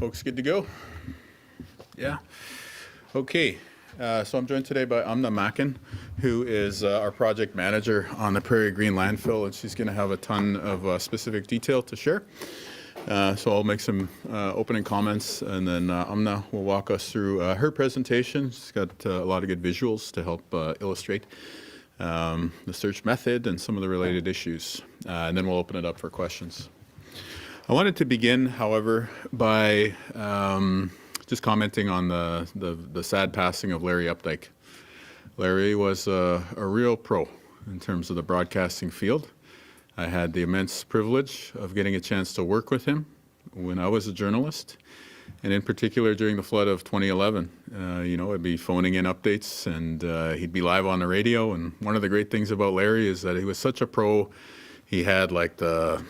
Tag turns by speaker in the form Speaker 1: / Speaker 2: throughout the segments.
Speaker 1: Folks good to go? Yeah. Okay. So I'm joined today by Amna Mackin, who is our project manager on the Prairie Green Landfill, and she's going to have a ton of specific detail to share. So I'll make some opening comments, and then Amna will walk us through her presentation. She's got a lot of good visuals to help illustrate the search method and some of the related issues. And then we'll open it up for questions. I wanted to begin, however, by just commenting on the sad passing of Larry Updike. Larry was a real pro in terms of the broadcasting field. I had the immense privilege of getting a chance to work with him when I was a journalist, and in particular during the flood of 2011. I'd be phoning in updates, and he'd be live on the radio. And one of the great things about Larry is that he was such a pro. He had like the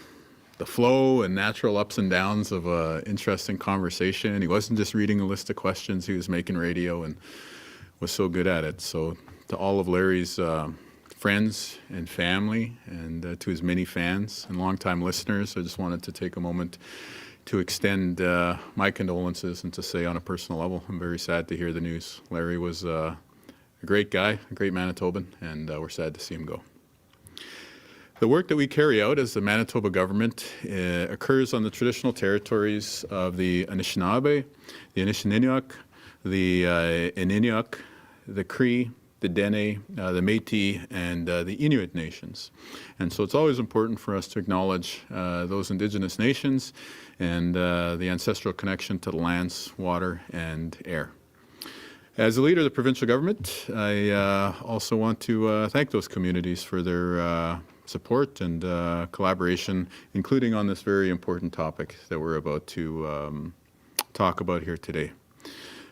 Speaker 1: flow and natural ups and downs of an interesting conversation. He wasn't just reading a list of questions. He was making radio and was so good at it. So to all of Larry's friends and family, and to his many fans and longtime listeners, I just wanted to take a moment to extend my condolences and to say on a personal level, I'm very sad to hear the news. Larry was a great guy, a great Manitoban, and we're sad to see him go. The work that we carry out as the Manitoba government occurs on the traditional territories of the Anishinaabe, the Anishinaabe, the Inuit, the Cree, the Dene, the Métis, and the Inuit nations. And so it's always important for us to acknowledge those Indigenous nations and the ancestral connection to the lands, water, and air. As the leader of the provincial government, I also want to thank those communities for their support and collaboration, including on this very important topic that we're about to talk about here today.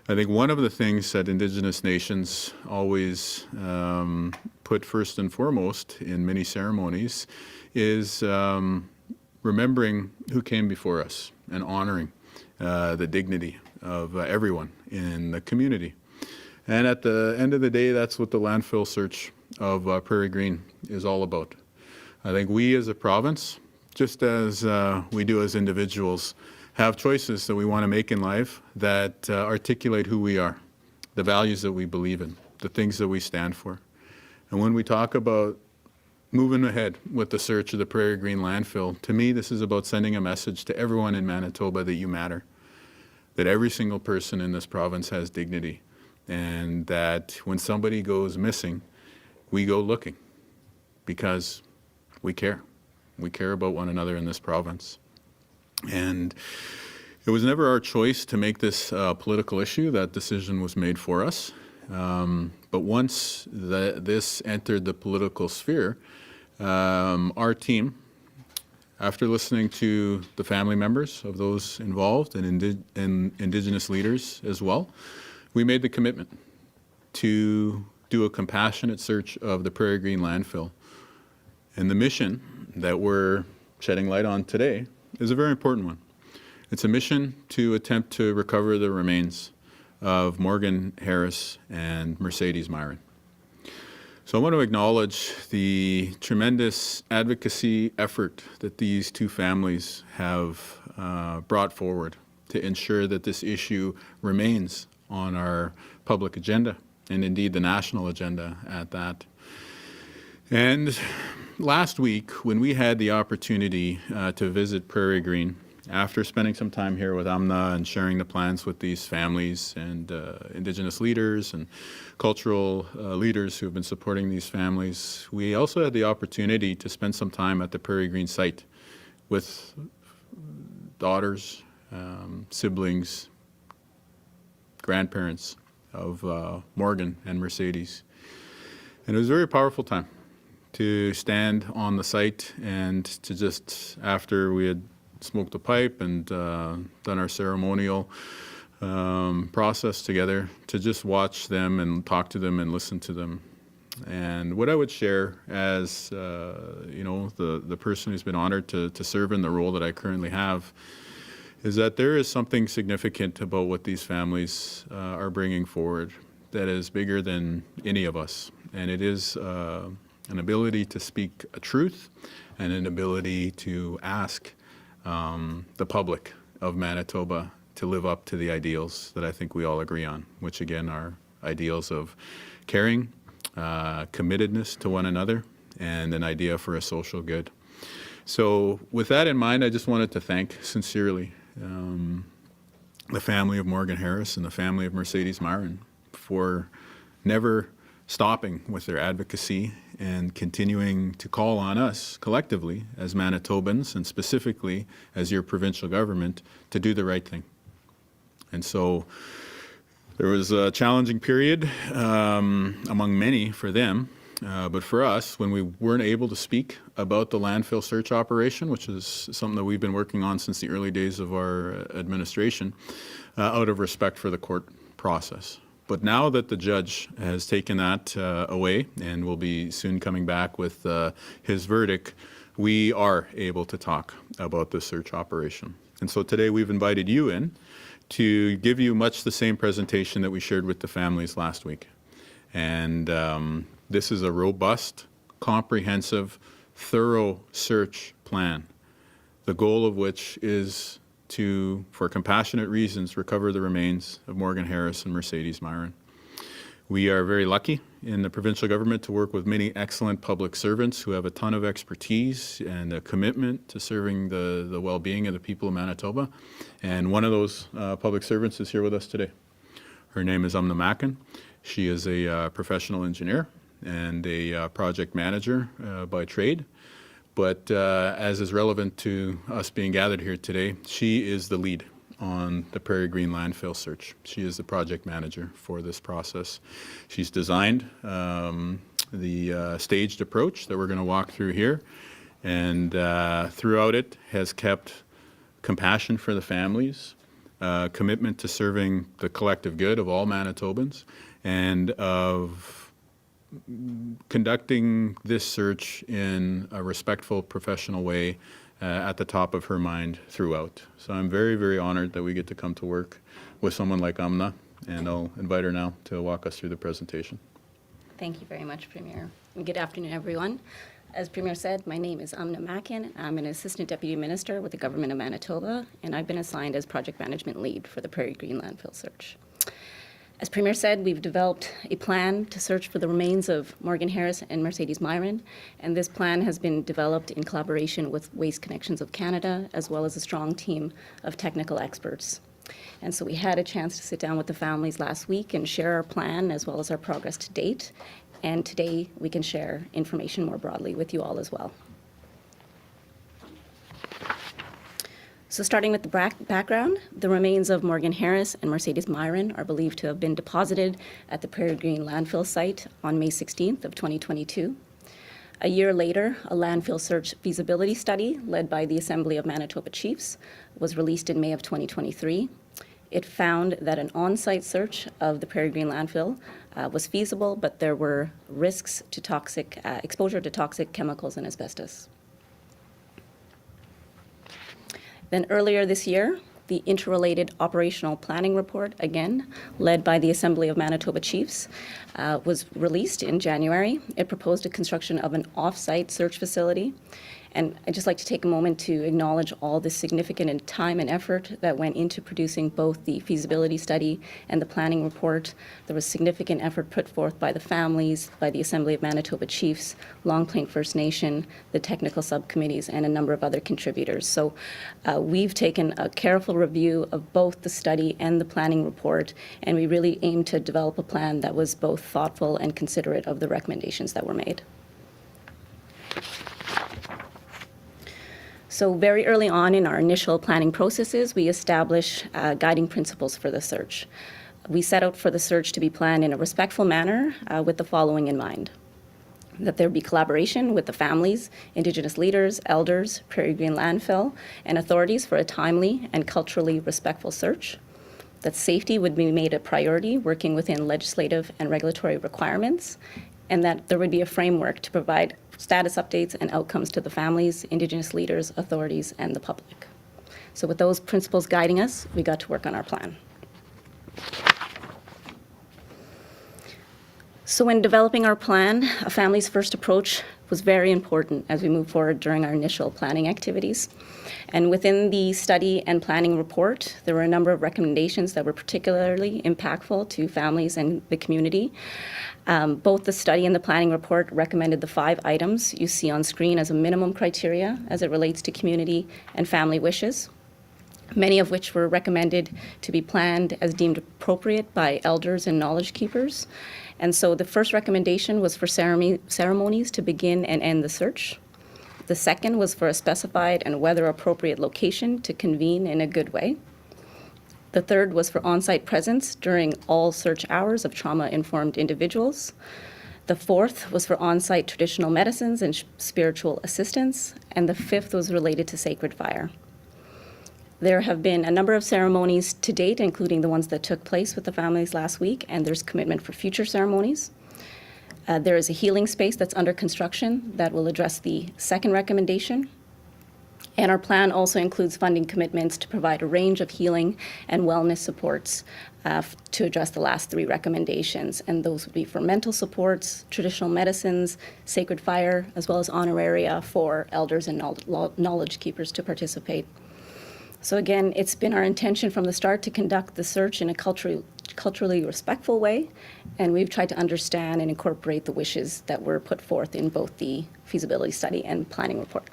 Speaker 1: I think one of the things that Indigenous nations always put first and foremost in many ceremonies is remembering who came before us and honoring the dignity of everyone in the community. And at the end of the day, that's what the landfill search of Prairie Green is all about. I think we as a province, just as we do as individuals, have choices that we want to make in life that articulate who we are, the values that we believe in, the things that we stand for. And when we talk about moving ahead with the search of the Prairie Green Landfill, to me this is about sending a message to everyone in Manitoba that you matter, that every single person in this province has dignity, and that when somebody goes missing, we go looking because we care. We care about one another in this province. And it was never our choice to make this a political issue. That decision was made for us. But once this entered the political sphere, our team, after listening to the family members of those involved and Indigenous leaders as well, we made the commitment to do a compassionate search of the Prairie Green Landfill. And the mission that we're shedding light on today is a very important one. It's a mission to attempt to recover the remains of Morgan Harris and Mercedes Myron. So I want to acknowledge the tremendous advocacy effort that these two families have brought forward to ensure that this issue remains on our public agenda, and indeed the national agenda at that. And last week, when we had the opportunity to visit Prairie Green, after spending some time here with Amna and sharing the plans with these families and Indigenous leaders and cultural leaders who have been supporting these families, we also had the opportunity to spend some time at the Prairie Green site with daughters, siblings, grandparents of Morgan and Mercedes. And it was a very powerful time to stand on the site and to just, after we had smoked a pipe and done our ceremonial process together, to just watch them and talk to them and listen to them. And what I would share as the person who's been honored to serve in the role that I currently have is that there is something significant about what these families are bringing forward that is bigger than any of us. And it is an ability to speak a truth and an ability to ask the public of Manitoba to live up to the ideals that I think we all agree on, which again are ideals of caring, committedness to one another, and an idea for a social good. So with that in mind, I just wanted to thank sincerely the family of Morgan Harris and the family of Mercedes Myron for never stopping with their advocacy and continuing to call on us collectively as Manitobans and specifically as your provincial government to do the right thing. And so there was a challenging period among many for them, but for us, when we weren't able to speak about the landfill search operation, which is something that we've been working on since the early days of our administration, out of respect for the court process. But now that the judge has taken that away and will be soon coming back with his verdict, we are able to talk about the search operation. And so today we've invited you in to give you much the same presentation that we shared with the families last week. And this is a robust, comprehensive, thorough search plan, the goal of which is to, for compassionate reasons, recover the remains of Morgan Harris and Mercedes Myron. We are very lucky in the provincial government to work with many excellent public servants who have a ton of expertise and a commitment to serving the well-being of the people of Manitoba. And one of those public servants is here with us today. Her name is Amna Mackin. She is a professional engineer and a project manager by trade. But as is relevant to us being gathered here today, she is the lead on the Prairie Green Landfill search. She is the project manager for this process. She's designed the staged approach that we're going to walk through here, and throughout it has kept compassion for the families, commitment to serving the collective good of all Manitobans, and of conducting this search in a respectful, professional way at the top of her mind throughout. So I'm very, very honored that we get to come to work with someone like Amna, and I'll invite her now to walk us through the presentation.
Speaker 2: Thank you very much, Premier. And good afternoon, everyone. As Premier said, my name is Amna Mackin. I'm an Assistant Deputy Minister with the Government of Manitoba, and I've been assigned as Project Management Lead for the Prairie Green Landfill search. As Premier said, we've developed a plan to search for the remains of Morgan Harris and Mercedes Myron, and this plan has been developed in collaboration with Waste Connections of Canada, as well as a strong team of technical experts. And so we had a chance to sit down with the families last week and share our plan as well as our progress to date, and today we can share information more broadly with you all as well. So starting with the background, the remains of Morgan Harris and Mercedes Myron are believed to have been deposited at the Prairie Green landfill site on May 16th of 2022. A year later, a landfill search feasibility study led by the Assembly of Manitoba Chiefs was released in May of 2023. It found that an on-site search of the Prairie Green landfill was feasible, but there were risks to exposure to toxic chemicals and asbestos. Then earlier this year, the Interrelated Operational Planning Report, again, led by the Assembly of Manitoba Chiefs, was released in January. It proposed a construction of an off-site search facility. And I'd just like to take a moment to acknowledge all the significant time and effort that went into producing both the feasibility study and the planning report. There was significant effort put forth by the families, by the Assembly of Manitoba Chiefs, Long Plain First Nation, the technical subcommittees, and a number of other contributors. So we've taken a careful review of both the study and the planning report, and we really aimed to develop a plan that was both thoughtful and considerate of the recommendations that were made. So very early on in our initial planning processes, we established guiding principles for the search. We set out for the search to be planned in a respectful manner with the following in mind: that there be collaboration with the families, Indigenous leaders, elders, Prairie Green Landfill, and authorities for a timely and culturally respectful search; that safety would be made a priority, working within legislative and regulatory requirements; and that there would be a framework to provide status updates and outcomes to the families, Indigenous leaders, authorities, and the public. So with those principles guiding us, we got to work on our plan. So when developing our plan, a family's first approach was very important as we move forward during our initial planning activities. And within the study and planning report, there were a number of recommendations that were particularly impactful to families and the community. Both the study and the planning report recommended the 5 items you see on screen as a minimum criteria as it relates to community and family wishes, many of which were recommended to be planned as deemed appropriate by elders and knowledge keepers. And so the first recommendation was for ceremonies to begin and end the search. The second was for a specified and weather-appropriate location to convene in a good way. The third was for on-site presence during all search hours of trauma-informed individuals. The fourth was for on-site traditional medicines and spiritual assistance. And the fifth was related to sacred fire. There have been a number of ceremonies to date, including the ones that took place with the families last week, and there's commitment for future ceremonies. There is a healing space that's under construction that will address the second recommendation. And our plan also includes funding commitments to provide a range of healing and wellness supports to address the last 3 recommendations. And those would be for mental supports, traditional medicines, sacred fire, as well as honoraria for elders and knowledge keepers to participate. So again, it's been our intention from the start to conduct the search in a culturally respectful way, and we've tried to understand and incorporate the wishes that were put forth in both the feasibility study and planning report.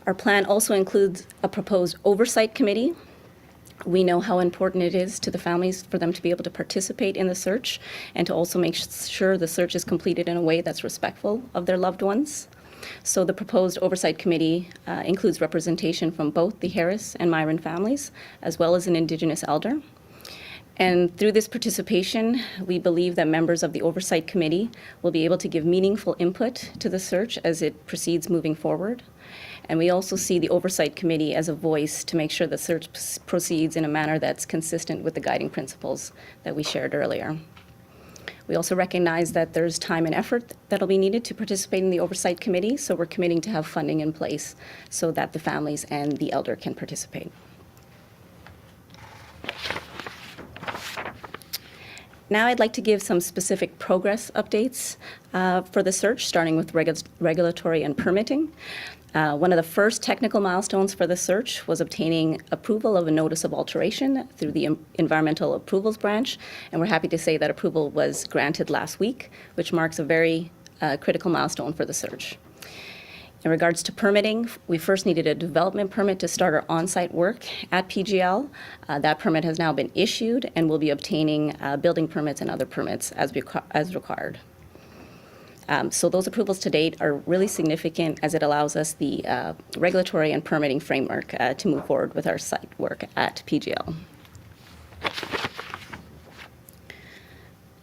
Speaker 2: Our plan also includes a proposed oversight committee. We know how important it is to the families for them to be able to participate in the search and to also make sure the search is completed in a way that's respectful of their loved ones. So the proposed oversight committee includes representation from both the Harris and Myron families, as well as an Indigenous elder. And through this participation, we believe that members of the oversight committee will be able to give meaningful input to the search as it proceeds moving forward. And we also see the oversight committee as a voice to make sure the search proceeds in a manner that's consistent with the guiding principles that we shared earlier. We also recognize that there's time and effort that'll be needed to participate in the oversight committee, so we're committing to have funding in place so that the families and the elder can participate. Now I'd like to give some specific progress updates for the search, starting with regulatory and permitting. One of the first technical milestones for the search was obtaining approval of a notice of alteration through the Environmental Approvals Branch, and we're happy to say that approval was granted last week, which marks a very critical milestone for the search. In regards to permitting, we first needed a development permit to start our on-site work at PGL. That permit has now been issued, and we'll be obtaining building permits and other permits as required. So those approvals to date are really significant as it allows us the regulatory and permitting framework to move forward with our site work at PGL.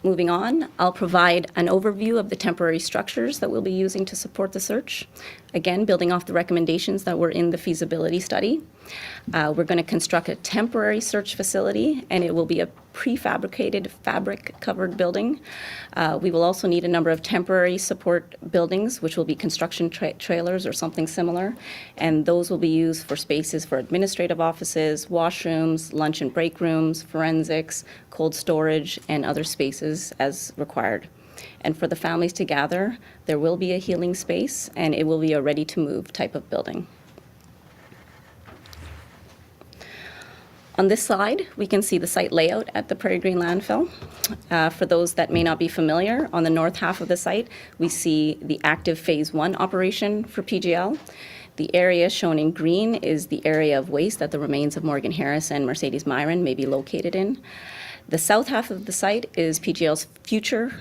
Speaker 2: Moving on, I'll provide an overview of the temporary structures that we'll be using to support the search. Again, building off the recommendations that were in the feasibility study. We're going to construct a temporary search facility, and it will be a prefabricated fabric-covered building. We will also need a number of temporary support buildings, which will be construction trailers or something similar, and those will be used for spaces for administrative offices, washrooms, lunch and break rooms, forensics, cold storage, and other spaces as required. And for the families to gather, there will be a healing space, and it will be a ready-to-move type of building. On this slide, we can see the site layout at the Prairie Green Landfill. For those that may not be familiar, on the north half of the site, we see the active Phase 1 operation for PGL. The area shown in green is the area of waste that the remains of Morgan Harris and Mercedes Myron may be located in. The south half of the site is PGL's future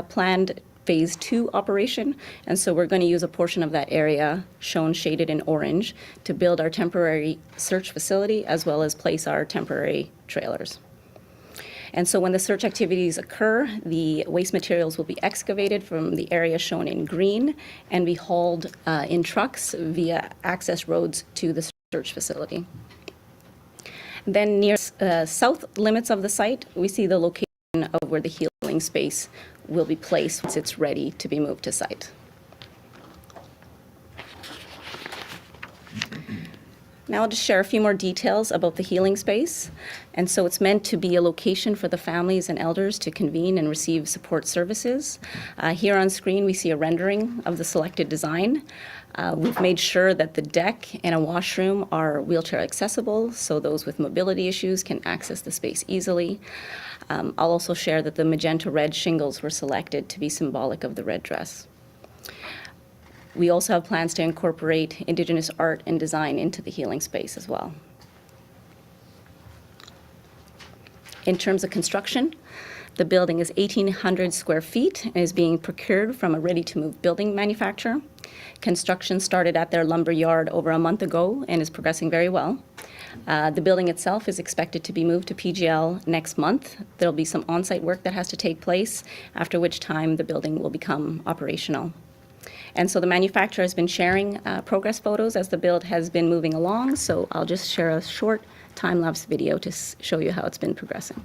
Speaker 2: planned Phase 2 operation, and so we're going to use a portion of that area, shown shaded in orange, to build our temporary search facility as well as place our temporary trailers. And so when the search activities occur, the waste materials will be excavated from the area shown in green and be hauled in trucks via access roads to the search facility. Then near south limits of the site, we see the location of where the healing space will be placed once it's ready to be moved to site. Now I'll just share a few more details about the healing space. And so it's meant to be a location for the families and elders to convene and receive support services. Here on screen, we see a rendering of the selected design. We've made sure that the deck and a washroom are wheelchair accessible, so those with mobility issues can access the space easily. I'll also share that the magenta red shingles were selected to be symbolic of the red dress. We also have plans to incorporate Indigenous art and design into the healing space as well. In terms of construction, the building is 1,800 square feet and is being procured from a ready-to-move building manufacturer. Construction started at their lumber yard over a month ago and is progressing very well. The building itself is expected to be moved to PGL next month. There'll be some on-site work that has to take place, after which time the building will become operational. And so the manufacturer has been sharing progress photos as the build has been moving along, so I'll just share a short time-lapse video to show you how it's been progressing.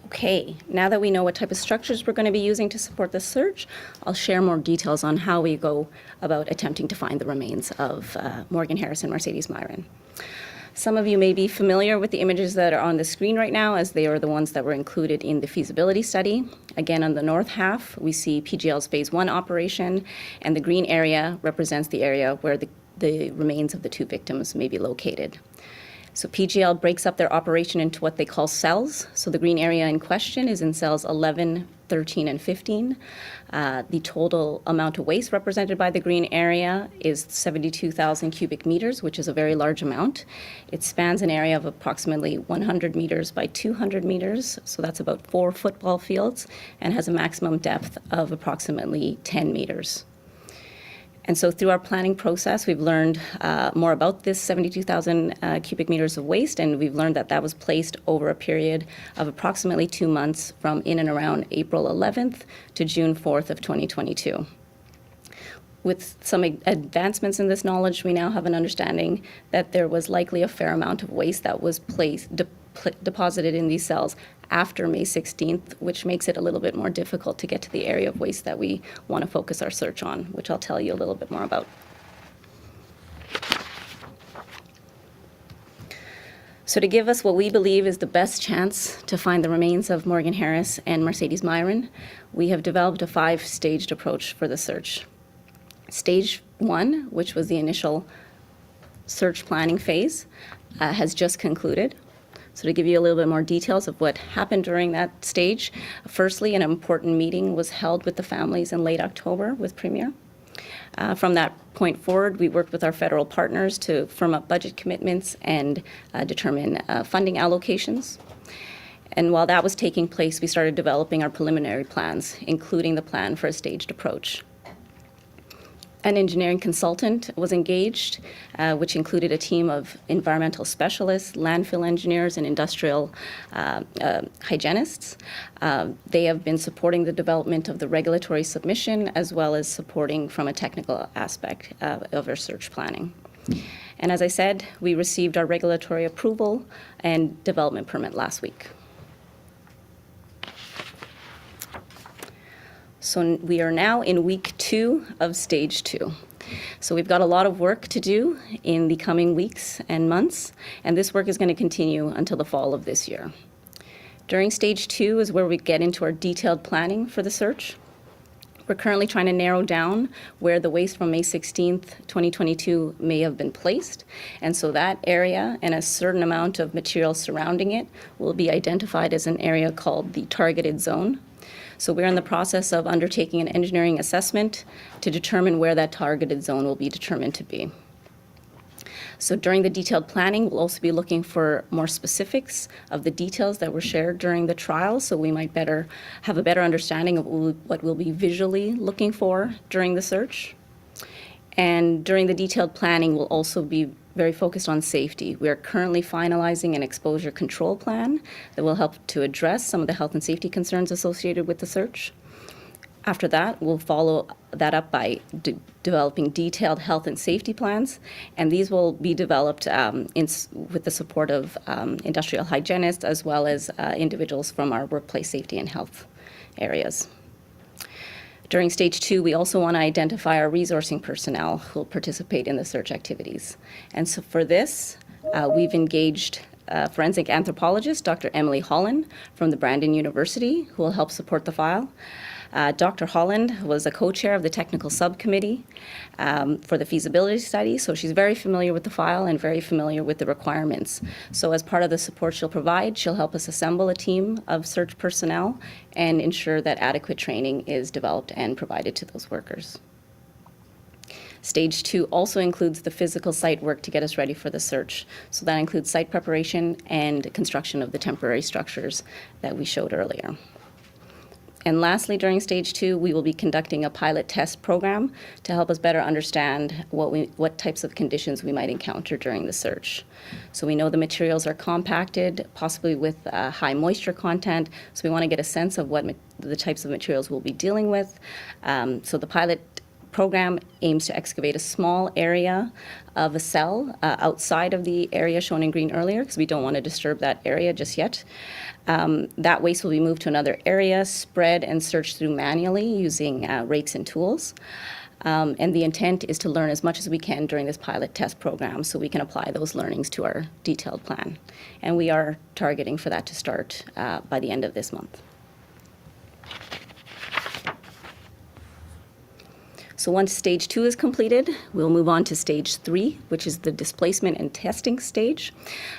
Speaker 2: Okay, now that we know what type of structures we're going to be using to support the search, I'll share more details on how we go about attempting to find the remains of Morgan Harris and Mercedes Myron. Some of you may be familiar with the images that are on the screen right now, as they are the ones that were included in the feasibility study. Again, on the north half, we see PGL's Phase 1 operation, and the green area represents the area where the remains of the two victims may be located. So PGL breaks up their operation into what they call cells. So the green area in question is in cells 11, 13, and 15. The total amount of waste represented by the green area is 72,000 cubic meters, which is a very large amount. It spans an area of approximately 100 meters by 200 meters, so that's about 4 football fields, and has a maximum depth of approximately 10 meters. And so through our planning process, we've learned more about this 72,000 cubic meters of waste, and we've learned that that was placed over a period of approximately 2 months from in and around April 11th to June 4th of 2022. With some advancements in this knowledge, we now have an understanding that there was likely a fair amount of waste that was deposited in these cells after May 16th, which makes it a little bit more difficult to get to the area of waste that we want to focus our search on, which I'll tell you a little bit more about. So to give us what we believe is the best chance to find the remains of Morgan Harris and Mercedes Myron, we have developed a 5-staged approach for the search. Stage 1, which was the initial search planning phase, has just concluded. So to give you a little bit more details of what happened during that stage, firstly, an important meeting was held with the families in late October with Premier. From that point forward, we worked with our federal partners to firm up budget commitments and determine funding allocations. And while that was taking place, we started developing our preliminary plans, including the plan for a staged approach. An engineering consultant was engaged, which included a team of environmental specialists, landfill engineers, and industrial hygienists. They have been supporting the development of the regulatory submission, as well as supporting from a technical aspect of our search planning. And as I said, we received our regulatory approval and development permit last week. So we are now in week 2 of stage 2. So we've got a lot of work to do in the coming weeks and months, and this work is going to continue until the fall of this year. During stage 2 is where we get into our detailed planning for the search. We're currently trying to narrow down where the waste from May 16th, 2022 may have been placed. And so that area and a certain amount of material surrounding it will be identified as an area called the targeted zone. So we're in the process of undertaking an engineering assessment to determine where that targeted zone will be determined to be. So during the detailed planning, we'll also be looking for more specifics of the details that were shared during the trial, so we might have a better understanding of what we'll be visually looking for during the search. And during the detailed planning, we'll also be very focused on safety. We are currently finalizing an exposure control plan that will help to address some of the health and safety concerns associated with the search. After that, we'll follow that up by developing detailed health and safety plans, and these will be developed with the support of industrial hygienists as well as individuals from our workplace safety and health areas. During stage 2, we also want to identify our resourcing personnel who will participate in the search activities. And so for this, we've engaged forensic anthropologist Dr. Emily Holland from the Brandon University, who will help support the file. Dr. Holland was a co-chair of the technical subcommittee for the feasibility study, so she's very familiar with the file and very familiar with the requirements. So as part of the support she'll provide, she'll help us assemble a team of search personnel and ensure that adequate training is developed and provided to those workers. Stage 2 also includes the physical site work to get us ready for the search. So that includes site preparation and construction of the temporary structures that we showed earlier. And lastly, during stage 2, we will be conducting a pilot test program to help us better understand what types of conditions we might encounter during the search. So we know the materials are compacted, possibly with high moisture content, so we want to get a sense of what the types of materials we'll be dealing with. So the pilot program aims to excavate a small area of a cell outside of the area shown in green earlier, because we don't want to disturb that area just yet. That waste will be moved to another area, spread and searched through manually using rakes and tools. And the intent is to learn as much as we can during this pilot test program so we can apply those learnings to our detailed plan. And we are targeting for that to start by the end of this month. So once stage 2 is completed, we'll move on to stage 3, which is the displacement and testing stage.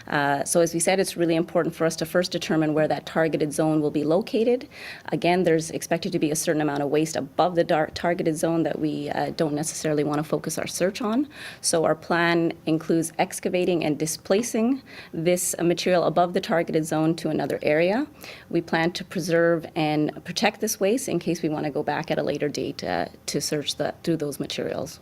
Speaker 2: So as we said, it's really important for us to first determine where that targeted zone will be located. Again, there's expected to be a certain amount of waste above the targeted zone that we don't necessarily want to focus our search on. So our plan includes excavating and displacing this material above the targeted zone to another area. We plan to preserve and protect this waste in case we want to go back at a later date to search through those materials.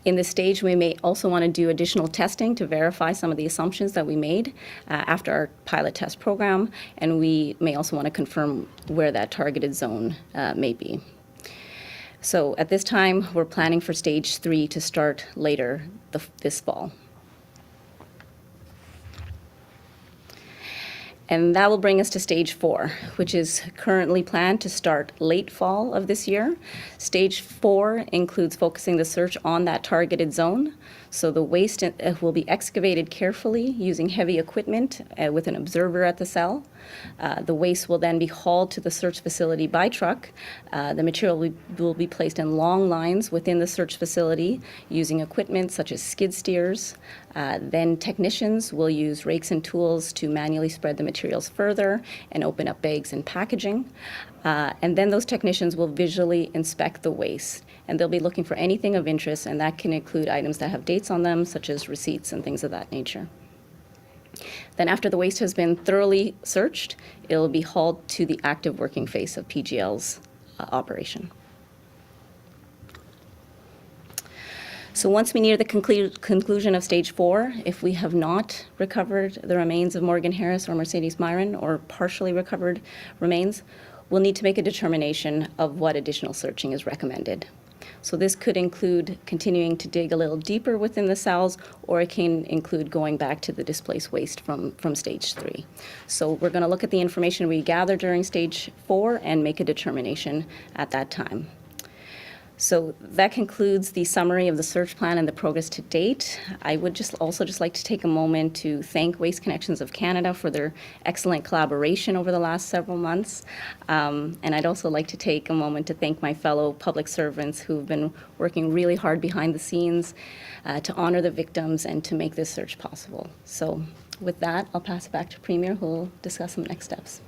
Speaker 2: In this stage, we may also want to do additional testing to verify some of the assumptions that we made after our pilot test program, and we may also want to confirm where that targeted zone may be. So at this time, we're planning for stage 3 to start later this fall. And that will bring us to stage 4, which is currently planned to start late fall of this year. Stage 4 includes focusing the search on that targeted zone. So the waste will be excavated carefully using heavy equipment with an observer at the cell. The waste will then be hauled to the search facility by truck. The material will be placed in long lines within the search facility using equipment such as skid steers. Then technicians will use rakes and tools to manually spread the materials further and open up bags and packaging. And then those technicians will visually inspect the waste. And they'll be looking for anything of interest, and that can include items that have dates on them, such as receipts and things of that nature. Then after the waste has been thoroughly searched, it will be hauled to the active working phase of PGL's operation. So once we near the conclusion of stage 4, if we have not recovered the remains of Morgan Harris or Mercedes Myron, or partially recovered remains, we'll need to make a determination of what additional searching is recommended. So this could include continuing to dig a little deeper within the cells, or it can include going back to the displaced waste from stage 3. So we're going to look at the information we gather during stage 4 and make a determination at that time. So that concludes the summary of the search plan and the progress to date. I would also like to take a moment to thank Waste Connections of Canada for their excellent collaboration over the last several months. And I'd also like to take a moment to thank my fellow public servants who've been working really hard behind the scenes to honor the victims and to make this search possible. So with that, I'll pass it back to Premier, who will discuss some next steps.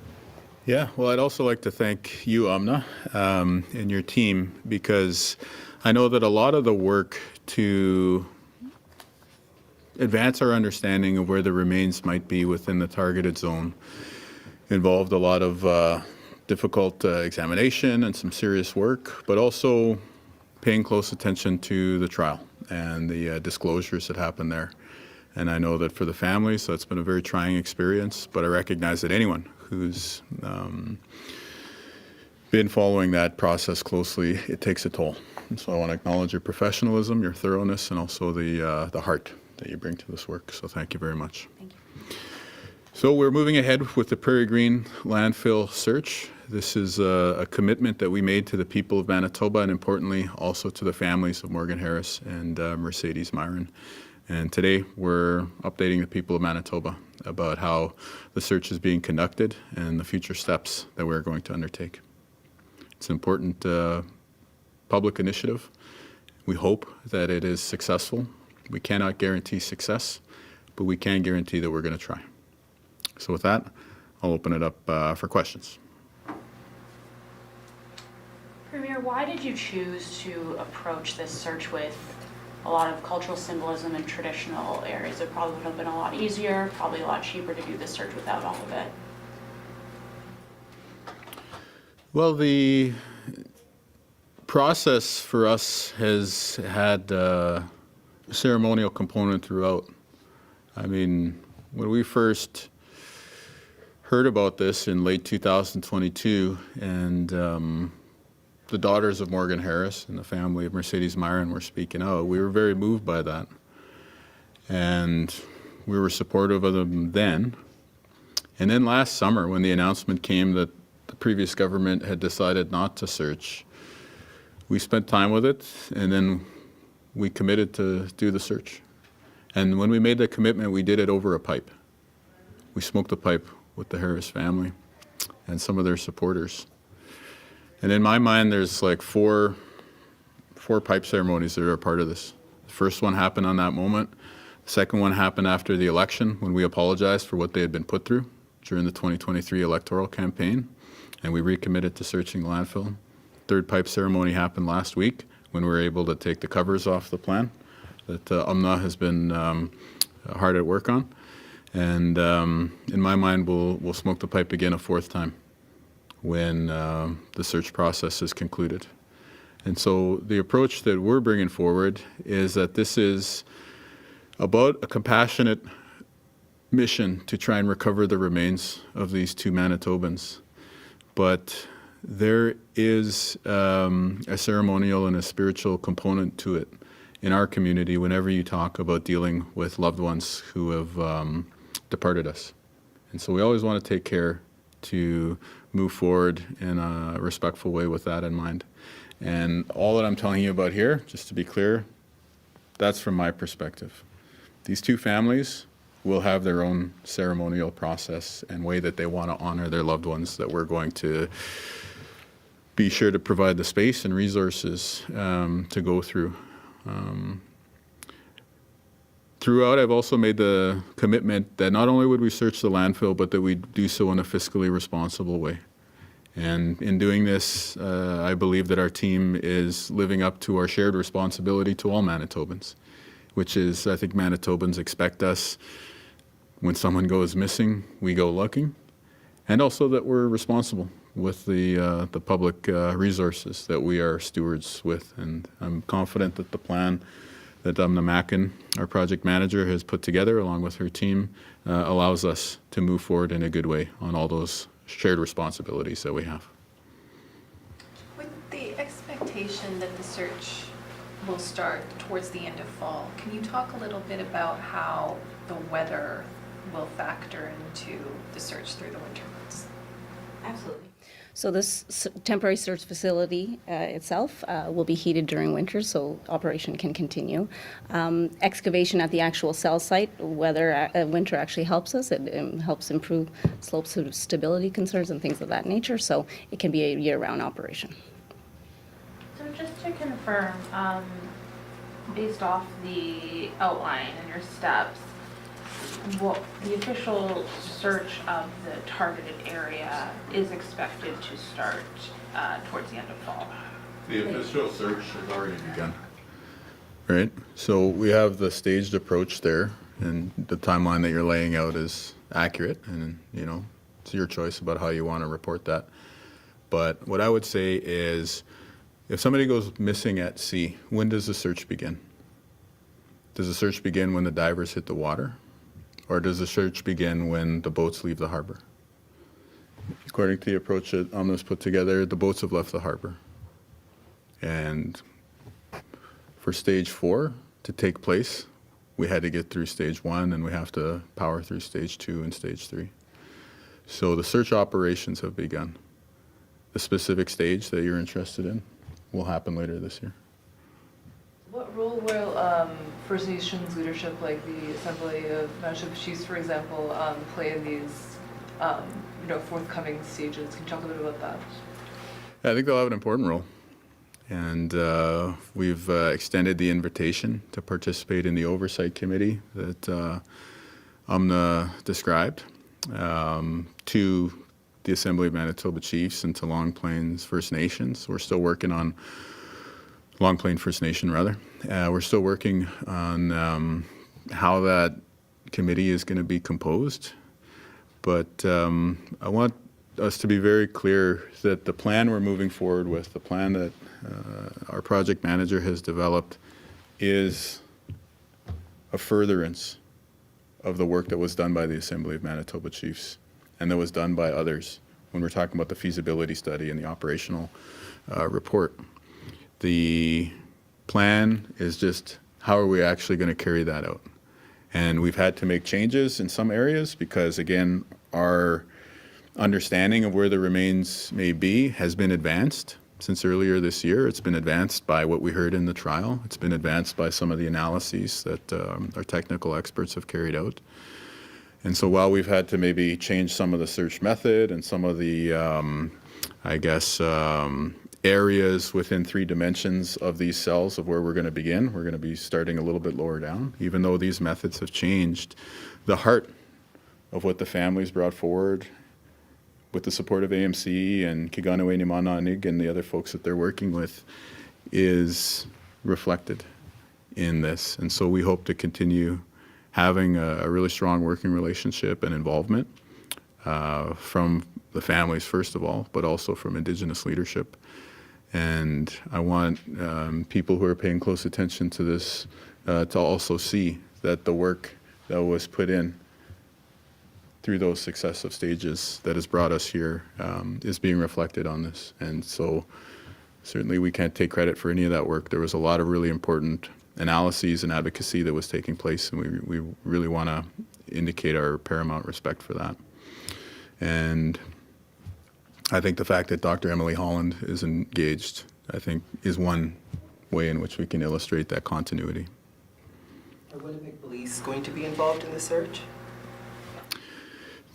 Speaker 1: Yeah, well, I'd also like to thank you, Amna, and your team, because I know that a lot of the work to advance our understanding of where the remains might be within the targeted zone. Involved a lot of difficult examination and some serious work, but also paying close attention to the trial and the disclosures that happened there. And I know that for the families, that's been a very trying experience, but I recognize that anyone who's been following that process closely, it takes a toll. And so I want to acknowledge your professionalism, your thoroughness, and also the heart that you bring to this work. So thank you very much.
Speaker 2: Thank you.
Speaker 1: So we're moving ahead with the Prairie Green Landfill search. This is a commitment that we made to the people of Manitoba and importantly also to the families of Morgan Harris and Mercedes Myron. And today we're updating the people of Manitoba about how the search is being conducted and the future steps that we're going to undertake. It's an important public initiative. We hope that it is successful. We cannot guarantee success, but we can guarantee that we're going to try. So with that, I'll open it up for questions.
Speaker 3: Premier, why did you choose to approach this search with a lot of cultural symbolism and traditional areas? It probably would have been a lot easier, probably a lot cheaper to do this search without all of it.
Speaker 1: Well, the process for us has had a ceremonial component throughout. I mean, when we first heard about this in late 2022 and the daughters of Morgan Harris and the family of Mercedes Myron were speaking out, we were very moved by that. And we were supportive of them then. And then last summer, when the announcement came that the previous government had decided not to search, we spent time with it, and then we committed to do the search. And when we made that commitment, we did it over a pipe. We smoked the pipe with the Harris family and some of their supporters. And in my mind, there's like four pipe ceremonies that are a part of this. The first one happened on that moment. The second one happened after the election when we apologized for what they had been put through during the 2023 electoral campaign, and we recommitted to searching the landfill. Third pipe ceremony happened last week when we were able to take the covers off the plan that Amna has been hard at work on. And in my mind, we'll smoke the pipe again a fourth time when the search process is concluded. And so the approach that we're bringing forward is that this is about a compassionate mission to try and recover the remains of these two Manitobans. But there is a ceremonial and a spiritual component to it in our community whenever you talk about dealing with loved ones who have departed us. And so we always want to take care to move forward in a respectful way with that in mind. And all that I'm telling you about here, just to be clear, that's from my perspective. These two families will have their own ceremonial process and way that they want to honor their loved ones that we're going to be sure to provide the space and resources to go through. Throughout, I've also made the commitment that not only would we search the landfill, but that we do so in a fiscally responsible way. And in doing this, I believe that our team is living up to our shared responsibility to all Manitobans, which is, I think Manitobans expect us, when someone goes missing, we go looking, and also that we're responsible with the public resources that we are stewards with. And I'm confident that the plan that Amna Mackin, our project manager, has put together along with her team allows us to move forward in a good way on all those shared responsibilities that we have.
Speaker 4: With the expectation that the search will start towards the end of fall, can you talk a little bit about how the weather will factor into the search through the winter months?
Speaker 2: Absolutely. So this temporary search facility itself will be heated during winter, so operation can continue. Excavation at the actual cell site, whether winter actually helps us, it helps improve slope stability concerns and things of that nature, so it can be a year-round operation.
Speaker 3: So just to confirm, based off the outline and your steps, what the official search of the targeted area is expected to start towards the end of fall?
Speaker 1: The official search has already begun. Right? So we have the staged approach there, and the timeline that you're laying out is accurate, and it's your choice about how you want to report that. But what I would say is, if somebody goes missing at sea, when does the search begin? Does the search begin when the divers hit the water? Or does the search begin when the boats leave the harbor? According to the approach that Amna's put together, the boats have left the harbor. And for stage 4 to take place, we had to get through stage 1, and we have to power through stage 2 and stage 3. So the search operations have begun. The specific stage that you're interested in will happen later this year.
Speaker 5: What role will First Nations leadership, like the Assembly of Manitoba Chiefs, for example, play in these forthcoming stages? Can you talk a bit about that?
Speaker 1: I think they'll have an important role. And we've extended the invitation to participate in the Oversight Committee that Amna described to the Assembly of Manitoba Chiefs and to Long Plains First Nations. We're still working on Long Plain First Nation, rather. We're still working on how that committee is going to be composed. But I want us to be very clear that the plan we're moving forward with, the plan that our project manager has developed, is a furtherance of the work that was done by the Assembly of Manitoba Chiefs and that was done by others when we're talking about the feasibility study and the operational report. The plan is just how are we actually going to carry that out? And we've had to make changes in some areas because, again, our understanding of where the remains may be has been advanced since earlier this year. It's been advanced by what we heard in the trial. It's been advanced by some of the analyses that our technical experts have carried out. And so while we've had to maybe change some of the search method and some of the, areas within 3 dimensions of these cells of where we're going to begin, we're going to be starting a little bit lower down. Even though these methods have changed, the heart of what the families brought forward with the support of AMC and Kiganaway Nimananig and the other folks that they're working with is reflected in this. And so we hope to continue having a really strong working relationship and involvement from the families, first of all, but also from Indigenous leadership. And I want people who are paying close attention to this to also see that the work that was put in through those successive stages that has brought us here is being reflected on this. And so certainly we can't take credit for any of that work. There was a lot of really important analyses and advocacy that was taking place, and we really want to indicate our paramount respect for that. And I think the fact that Dr. Emily Holland is engaged, I think, is one way in which we can illustrate that continuity.
Speaker 6: Are Winnipeg Police going to be involved in the search?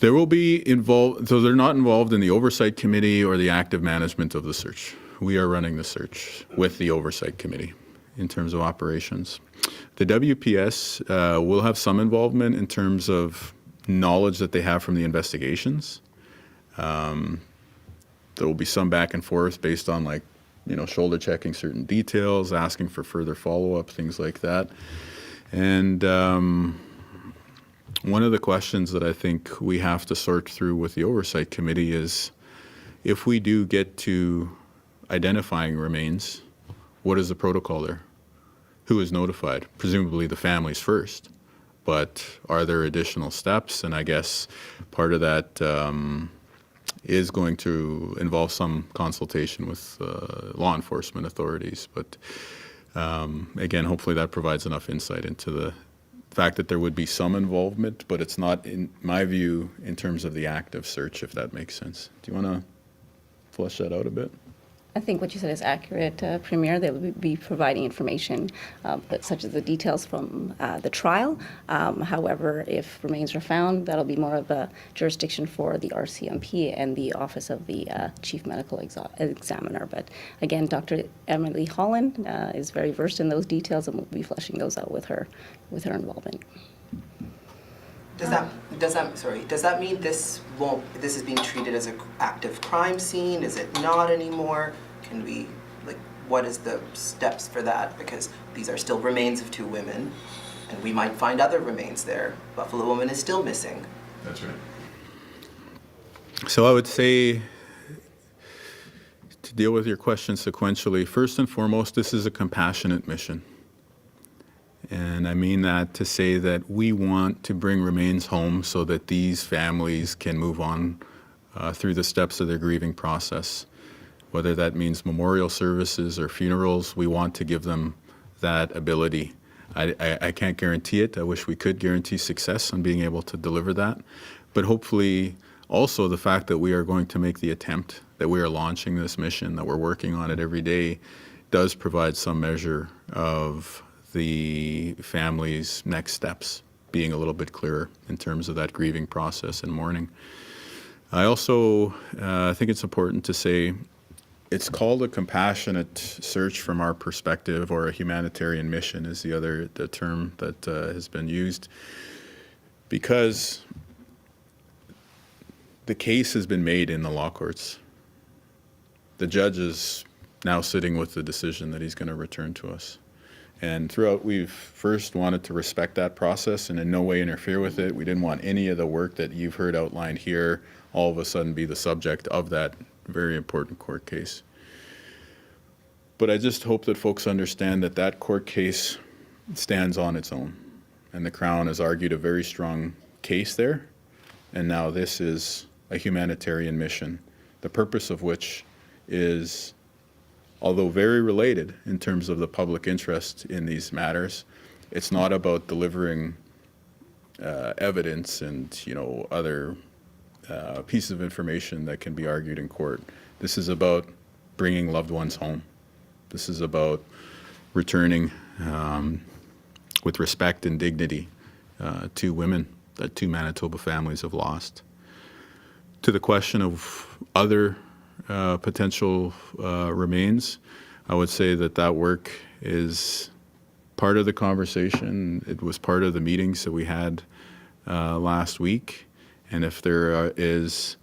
Speaker 1: They will be involved, so they're not involved in the Oversight Committee or the active management of the search. We are running the search with the Oversight Committee in terms of operations. The WPS will have some involvement in terms of knowledge that they have from the investigations. There will be some back and forth based on shoulder checking certain details, asking for further follow-up, things like that. And one of the questions that I think we have to sort through with the Oversight Committee is, if we do get to identifying remains, what is the protocol there? Who is notified? Presumably the families first, but are there additional steps? And I guess part of that is going to involve some consultation with law enforcement authorities. But again, hopefully that provides enough insight into the fact that there would be some involvement, but it's not, in my view, in terms of the active search, if that makes sense. Do you want to flesh that out a bit?
Speaker 2: I think what you said is accurate, Premier. They will be providing information such as the details from the trial. However, if remains are found, that'll be more of a jurisdiction for the RCMP and the Office of the Chief Medical Examiner. But again, Dr. Emily Holland is very versed in those details, and we'll be fleshing those out with her involvement.
Speaker 6: Does that mean this is being treated as an active crime scene? Is it not anymore? Can we, what is the steps for that? Because these are still remains of 2 women. And we might find other remains there. Buffalo Woman is still missing.
Speaker 1: That's right. So I would say, to deal with your question sequentially, first and foremost, this is a compassionate mission. And I mean that to say that we want to bring remains home so that these families can move on through the steps of their grieving process. Whether that means memorial services or funerals, we want to give them that ability. I can't guarantee it. I wish we could guarantee success on being able to deliver that. But hopefully also the fact that we are going to make the attempt, that we are launching this mission, that we're working on it every day, does provide some measure of the family's next steps being a little bit clearer in terms of that grieving process and mourning. I also think it's important to say it's called a compassionate search from our perspective, or a humanitarian mission is the term that has been used, because the case has been made in the law courts. The judge is now sitting with the decision that he's going to return to us. And throughout, we've first wanted to respect that process and in no way interfere with it. We didn't want any of the work that you've heard outlined here all of a sudden be the subject of that very important court case. But I just hope that folks understand that that court case stands on its own. And the Crown has argued a very strong case there. And now this is a humanitarian mission, the purpose of which is, although very related in terms of the public interest in these matters, it's not about delivering evidence and other pieces of information that can be argued in court. This is about bringing loved ones home. This is about returning with respect and dignity to women that 2 Manitoba families have lost. To the question of other potential remains, I would say that work is part of the conversation. It was part of the meetings that we had last week. And if there is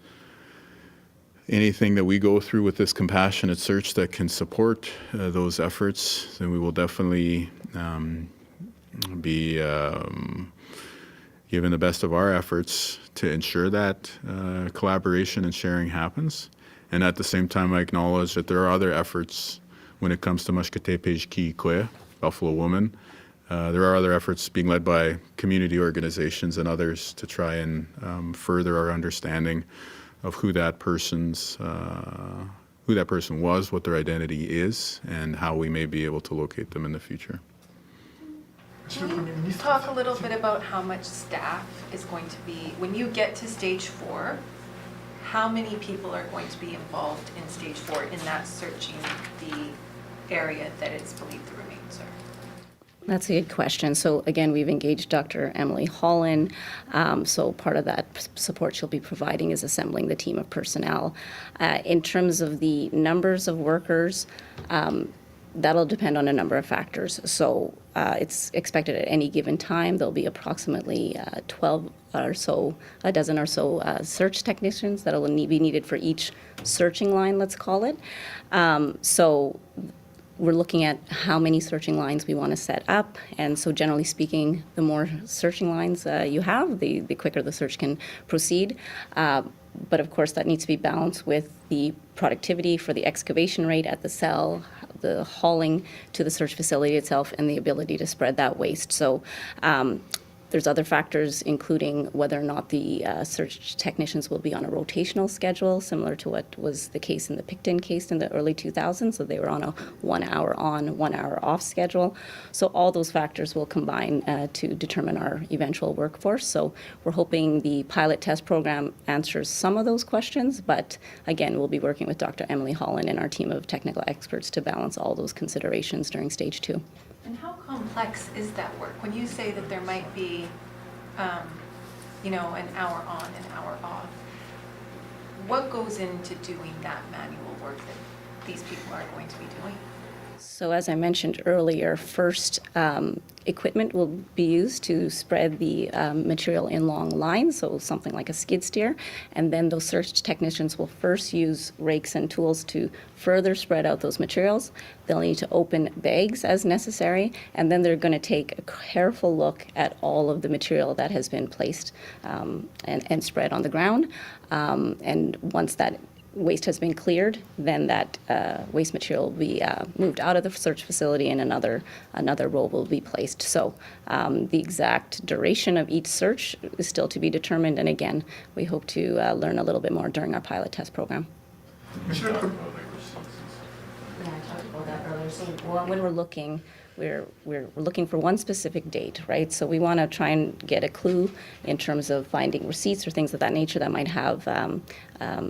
Speaker 1: anything that we go through with this compassionate search that can support those efforts, then we will definitely be given the best of our efforts to ensure that collaboration and sharing happens. And at the same time, I acknowledge that there are other efforts when it comes to Mashkatepej Kwe, Buffalo Woman. There are other efforts being led by community organizations and others to try and further our understanding of who that person was, what their identity is, and how we may be able to locate them in the future.
Speaker 4: Can you talk a little bit about how much staff is going to be, when you get to stage 4, how many people are going to be involved in stage 4 in that searching the area that it's believed the remains are?
Speaker 2: That's a good question. So again, we've engaged Dr. Emily Holland. So part of that support she'll be providing is assembling the team of personnel. In terms of the numbers of workers, that'll depend on a number of factors. So it's expected at any given time there'll be approximately 12 or so, a dozen or so search technicians that'll be needed for each searching line, let's call it. So we're looking at how many searching lines we want to set up. And so generally speaking, the more searching lines you have, the quicker the search can proceed. But of course, that needs to be balanced with the productivity for the excavation rate at the cell, the hauling to the search facility itself, and the ability to spread that waste. So there's other factors, including whether or not the search technicians will be on a rotational schedule, similar to what was the case in the Picton case in the early 2000s. So they were on a 1 hour on, 1 hour off schedule. So all those factors will combine to determine our eventual workforce. So we're hoping the pilot test program answers some of those questions, but again, we'll be working with Dr. Emily Holland and our team of technical experts to balance all those considerations during stage 2.
Speaker 4: And how complex is that work? When you say that there might be, an hour on, an hour off, what goes into doing that manual work that these people are going to be doing?
Speaker 2: So as I mentioned earlier, first equipment will be used to spread the material in long lines, so something like a skid steer, and then those search technicians will first use rakes and tools to further spread out those materials. They'll need to open bags as necessary, and then they're going to take a careful look at all of the material that has been placed and spread on the ground. And once that waste has been cleared, then that waste material will be moved out of the search facility and another roll will be placed. So the exact duration of each search is still to be determined, and again, we hope to learn a little bit more during our pilot test program.
Speaker 7: Monsieur le Premier.
Speaker 2: Yeah, I talked about that earlier. So when we're looking, we're looking for one specific date, right? So we want to try and get a clue in terms of finding receipts or things of that nature that might have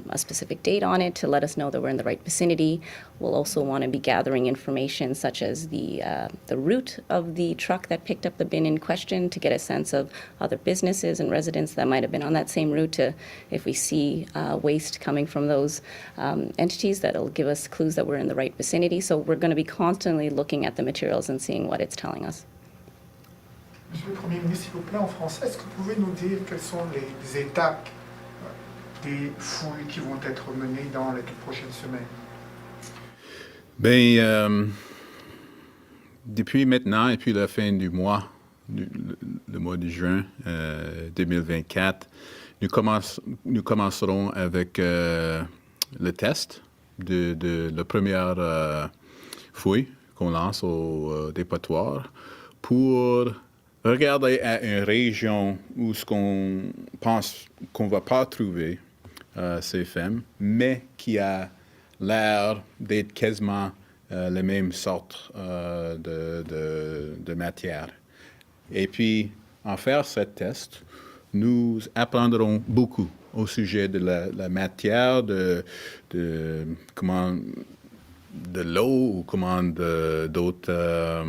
Speaker 2: a specific date on it to let us know that we're in the right vicinity. We'll also want to be gathering information such as the route of the truck that picked up the bin in question to get a sense of other businesses and residents that might have been on that same route. To, if we see waste coming from those entities, that'll give us clues that we're in the right vicinity. So we're going to be constantly looking at the materials and seeing what it's telling us.
Speaker 7: Monsieur le Premier ministre, s'il vous plaît, en français, est-ce que vous pouvez nous dire quelles sont les étapes des fouilles qui vont être menées dans les prochaines semaines?
Speaker 1: Ben, depuis maintenant et puis la fin du mois, le mois de juin 2024, nous commencerons avec le test de la première fouille qu'on lance au dépotoir pour regarder à une région où ce qu'on pense qu'on ne va pas trouver ces femmes, mais qui a l'air d'être quasiment la même sorte de matière. Et puis, en faire ce test, nous apprendrons beaucoup au sujet de la matière, de l'eau ou comment d'autres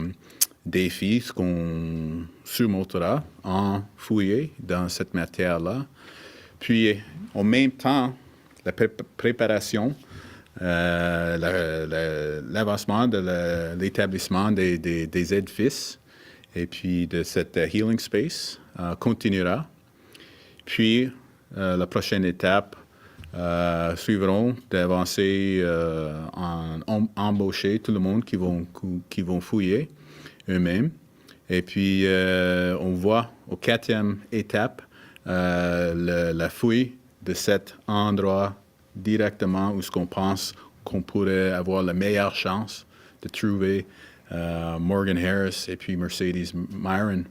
Speaker 1: défis qu'on surmontera en fouillant dans cette matière-là. Puis, en même temps, la préparation, l'avancement de l'établissement des édifices et puis de cette healing space continuera. Puis, la prochaine étape suivront d'avancer en embaucher tout le monde qui vont fouiller eux-mêmes. Et puis, on voit au 4e étape la fouille de cet endroit directement où ce qu'on pense qu'on pourrait avoir la meilleure chance de trouver Morgan Harris et puis Mercedes Myron.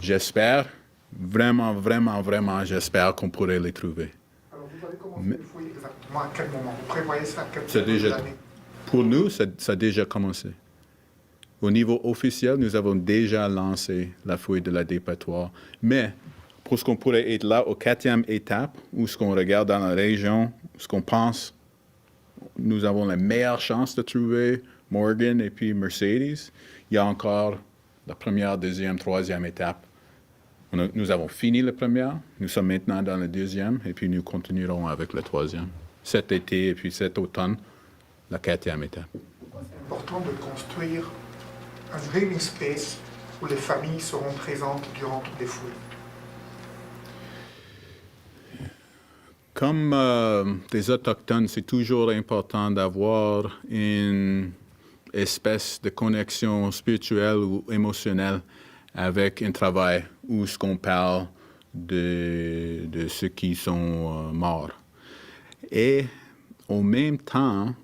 Speaker 1: J'espère, vraiment, j'espère qu'on pourrait les trouver.
Speaker 7: Alors, vous allez commencer les fouilles exactement à quel moment? Vous prévoyez ça à quel moment de l'année?
Speaker 1: Pour nous, ça a déjà commencé. Au niveau officiel, nous avons déjà lancé la fouille de la dépotoir. Mais pour ce qu'on pourrait être là au 4e étape, où ce qu'on regarde dans la région, ce qu'on pense, nous avons la meilleure chance de trouver Morgan et puis Mercedes, il y a encore la première, 2e, 3e étape. Nous avons fini la première, nous sommes maintenant dans la 2e, et puis nous continuerons avec la 3e. Cet été et puis cet automne, la 4e étape.
Speaker 7: C'est important de construire un grieving space où les familles seront présentes durant toutes les fouilles.
Speaker 1: Comme des Autochtones, c'est toujours important d'avoir une espèce de connexion spirituelle ou émotionnelle avec un travail où ce qu'on parle de ceux qui sont morts. Et en même temps,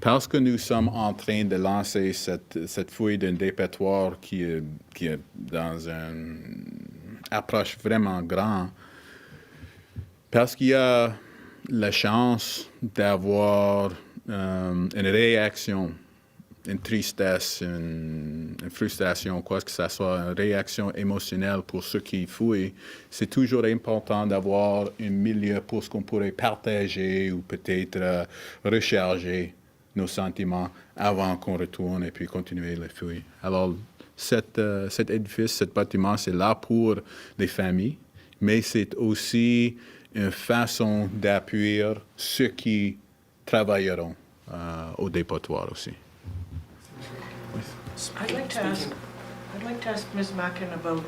Speaker 1: parce que nous sommes en train de lancer cette fouille d'un dépotoir qui est dans une approche vraiment grande, parce qu'il y a la chance d'avoir une réaction, une tristesse, une frustration, quoi que ce soit, une réaction émotionnelle pour ceux qui fouillent, c'est toujours important d'avoir un milieu pour ce qu'on pourrait partager ou peut-être recharger nos sentiments avant qu'on retourne et puis continuer la fouille. Alors, cet édifice, ce bâtiment, c'est là pour les familles, mais c'est aussi une façon d'appuyer ceux qui travailleront au dépotoir aussi.
Speaker 8: I'd like to ask Ms. Mackin about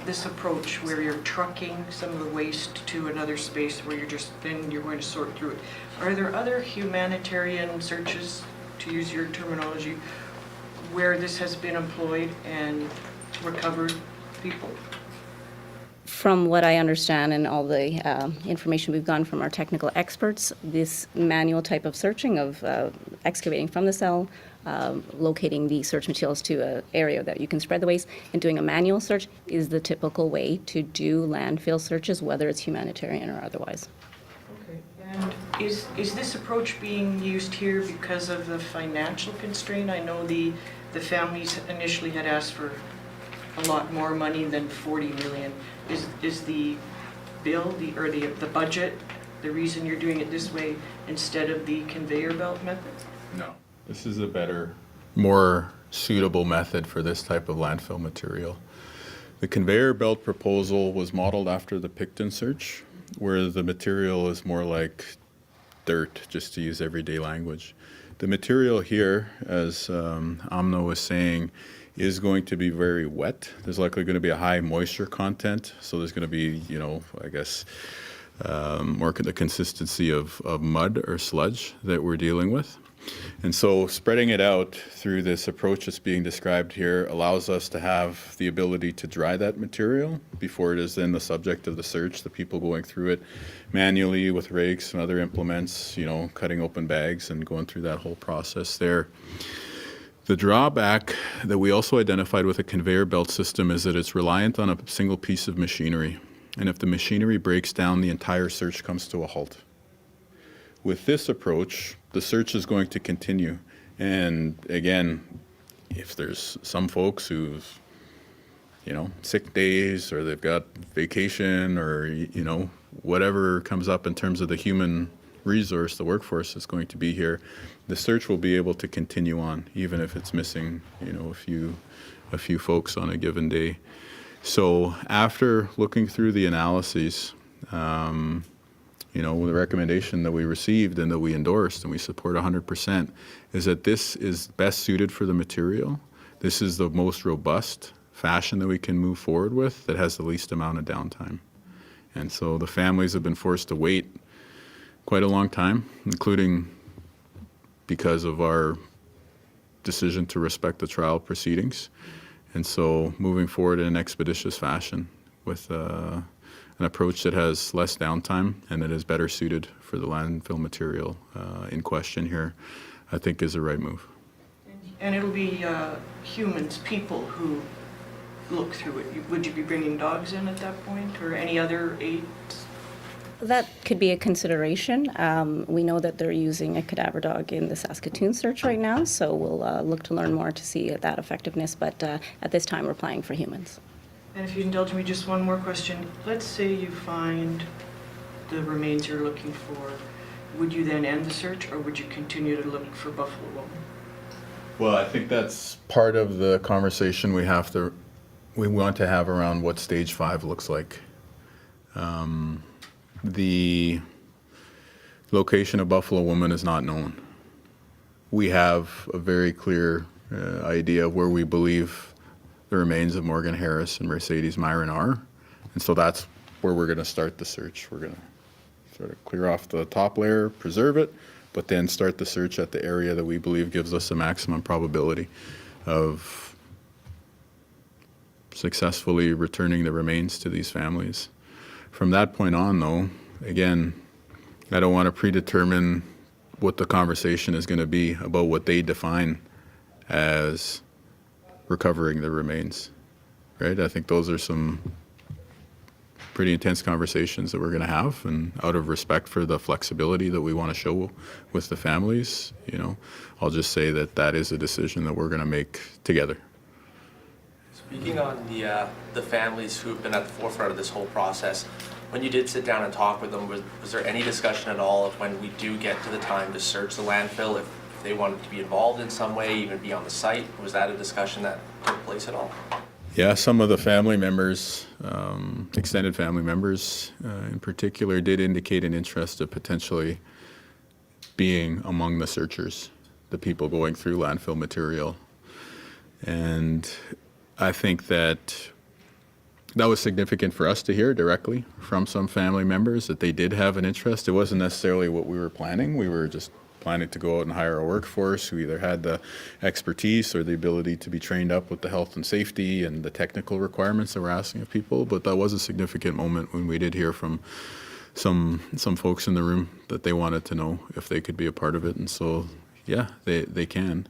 Speaker 8: this approach where you're trucking some of the waste to another space where you're going to sort through it. Are there other humanitarian searches, to use your terminology, where this has been employed and recovered people?
Speaker 2: From what I understand and all the information we've gotten from our technical experts, this manual type of searching of excavating from the cell, locating the search materials to an area that you can spread the waste, and doing a manual search is the typical way to do landfill searches, whether it's humanitarian or otherwise.
Speaker 8: Okay. And is this approach being used here because of the financial constraint? I know the families initially had asked for a lot more money than 40 million. Is the bill, the budget, the reason you're doing it this way instead of the conveyor belt method?
Speaker 1: No. This is a better, more suitable method for this type of landfill material. The conveyor belt proposal was modeled after the Picton search, where the material is more like dirt, just to use everyday language. The material here, as Amna was saying, is going to be very wet. There's likely going to be a high moisture content, so there's going to be, I guess, more the consistency of mud or sludge that we're dealing with. And so spreading it out through this approach that's being described here allows us to have the ability to dry that material before it is then the subject of the search, the people going through it manually with rakes and other implements, cutting open bags and going through that whole process there. The drawback that we also identified with a conveyor belt system is that it's reliant on a single piece of machinery. And if the machinery breaks down, the entire search comes to a halt. With this approach, the search is going to continue. And again, if there's some folks who've, sick days or they've got vacation or, whatever comes up in terms of the human resource, the workforce that's going to be here, the search will be able to continue on, even if it's missing, a few folks on a given day. So after looking through the analyses, the recommendation that we received and that we endorsed and we support 100% is that this is best suited for the material. This is the most robust fashion that we can move forward with that has the least amount of downtime. And so the families have been forced to wait quite a long time, including because of our decision to respect the trial proceedings. And so moving forward in an expeditious fashion with an approach that has less downtime and that is better suited for the landfill material in question here, I think is the right move.
Speaker 8: And it'll be people who look through it. Would you be bringing dogs in at that point or any other aids?
Speaker 2: That could be a consideration. We know that they're using a cadaver dog in the Saskatoon search right now, so we'll look to learn more to see that effectiveness, but at this time we're applying for humans.
Speaker 8: And if you indulge me, just one more question. Let's say you find the remains you're looking for. Would you then end the search or would you continue to look for Buffalo Woman?
Speaker 1: Well, I think that's part of the conversation we want to have around what stage 5 looks like. The location of Buffalo Woman is not known. We have a very clear idea of where we believe the remains of Morgan Harris and Mercedes Myron are. And so that's where we're going to start the search. We're going to sort of clear off the top layer, preserve it, but then start the search at the area that we believe gives us a maximum probability of successfully returning the remains to these families. From that point on, though, again, I don't want to predetermine what the conversation is going to be about what they define as recovering the remains, right? I think those are some pretty intense conversations that we're going to have, and out of respect for the flexibility that we want to show with the families, I'll just say that that is a decision that we're going to make together.
Speaker 9: Speaking on the families who've been at the forefront of this whole process, when you did sit down and talk with them, was there any discussion at all of when we do get to the time to search the landfill, if they wanted to be involved in some way, even be on the site? Was that a discussion that took place at all?
Speaker 1: Yeah, some of the family members, extended family members in particular, did indicate an interest of potentially being among the searchers, the people going through landfill material And I think that was significant for us to hear directly from some family members that they did have an interest. It wasn't necessarily what we were planning. We were just planning to go out and hire a workforce who either had the expertise or the ability to be trained up with the health and safety and the technical requirements that we're asking of people. But that was a significant moment when we did hear from some folks in the room that they wanted to know if they could be a part of it. And so, yeah, they can.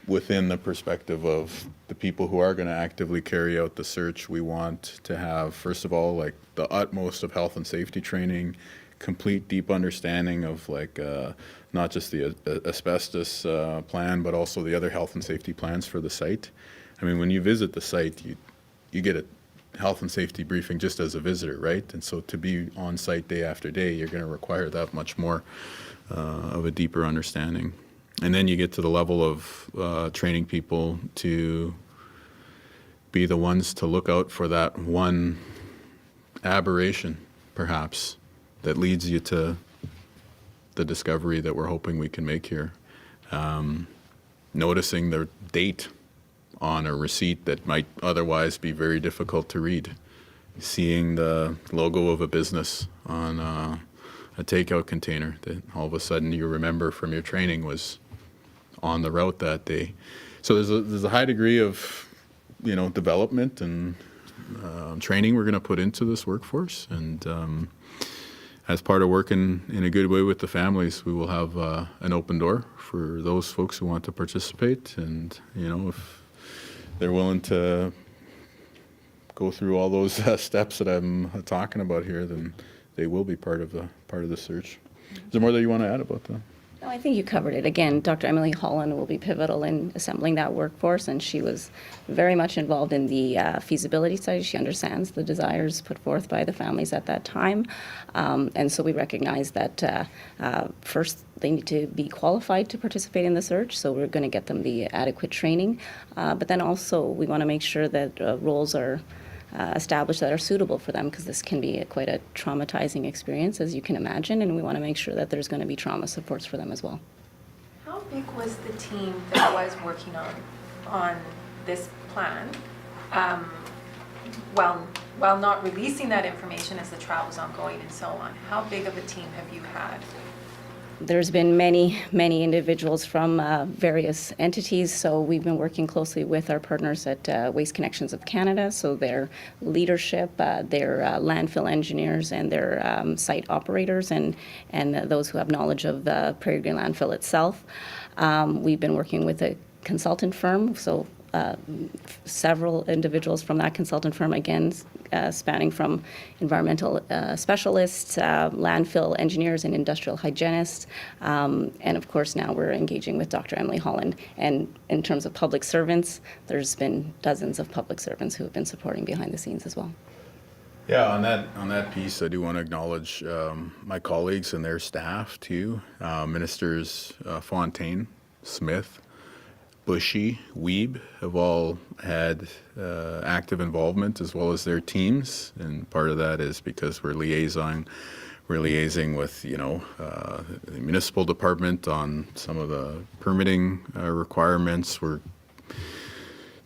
Speaker 1: Within the perspective of the people who are going to actively carry out the search, we want to have, first of all, like the utmost of health and safety training, complete deep understanding of like not just the asbestos plan, but also the other health and safety plans for the site. I mean, when you visit the site, you get a health and safety briefing just as a visitor, right? And so to be on site day after day, you're going to require that much more of a deeper understanding. And then you get to the level of training people to be the ones to look out for that one aberration, perhaps, that leads you to the discovery that we're hoping we can make here. Noticing the date on a receipt that might otherwise be very difficult to read. Seeing the logo of a business on a takeout container that all of a sudden you remember from your training was on the route that day. So there's a high degree of, development and training we're going to put into this workforce. And as part of working in a good way with the families, we will have an open door for those folks who want to participate. And, if they're willing to go through all those steps that I'm talking about here, then they will be part of the search. Is there more that you want to add about that?
Speaker 2: No, I think you covered it. Again, Dr. Emily Holland will be pivotal in assembling that workforce, and she was very much involved in the feasibility study. She understands the desires put forth by the families at that time. And so we recognize that first they need to be qualified to participate in the search, so we're going to get them the adequate training. But then also we want to make sure that roles are established that are suitable for them, because this can be quite a traumatizing experience, as you can imagine, and we want to make sure that there's going to be trauma supports for them as well.
Speaker 4: How big was the team that was working on this plan? While not releasing that information as the trial was ongoing and so on, how big of a team have you had?
Speaker 2: There's been many individuals from various entities, so we've been working closely with our partners at Waste Connections of Canada, so their leadership, their landfill engineers, and their site operators, and those who have knowledge of the Prairie Green Landfill itself. We've been working with a consultant firm, so several individuals from that consultant firm, again, spanning from environmental specialists, landfill engineers, and industrial hygienists. And of course, now we're engaging with Dr. Emily Holland. And in terms of public servants, there's been dozens of public servants who have been supporting behind the scenes as well.
Speaker 1: Yeah, on that piece, I do want to acknowledge my colleagues and their staff too. Ministers Fontaine, Smith, Bushy, Weeb have all had active involvement, as well as their teams, and part of that is because we're liaising with the municipal department on some of the permitting requirements. We're